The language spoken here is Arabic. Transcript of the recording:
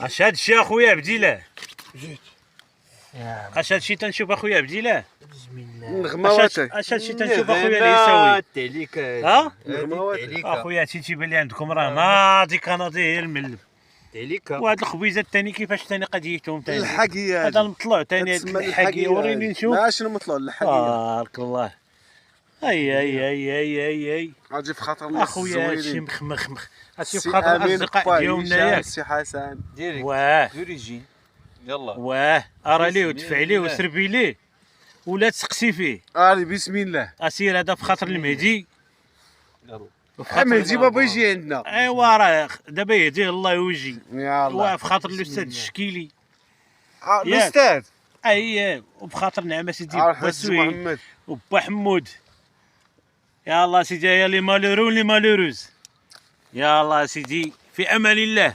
اش هاد الشيء اخويا بديله؟ جيت اش هاد الشيء تنشوف اخويا بديله؟ بسم الله نغمواتك اش هاد الشيء تنشوف اخويا اللي يساوي؟ عليك ها؟ عليك اخويا هادشي تيبان لي عندكم راه ناضي كناضي غير الملف. عليك وهاد الخبيزات الثاني كيفاش ثاني قضيتهم ثاني؟ الحقيه هذا المطلوع ثاني تسمى الحقي وريني نشوف. ما شنو مطلوع الحقيه. بارك الله. اي غادي في خاطر الناس اخويا هادشي الزوينين. مخمخ. هادشي في سي خاطر امين الاصدقاء قبا ديالنا هشام ياك. سي حسن ديريكت واه دوريجين يلا ارى ليه بسم ودفع ليه الله. وسربي ليه ولا تسقسي فيه. بسم الله. اسير هذا في خاطر المهدي. يلا وفي خاطر مهدي بابا يجي عندنا. ايوا راه دابا يهديه الله ويجي. يا الله. وفي خاطر الاستاذ الشكيلي. الاستاذ اي وفي خاطر نعم سيدي الحاج باسوي محمد. وبا حمود. يا الله سيدي يا لي مالورو لي مالوروز. يا الله سيدي في امان الله.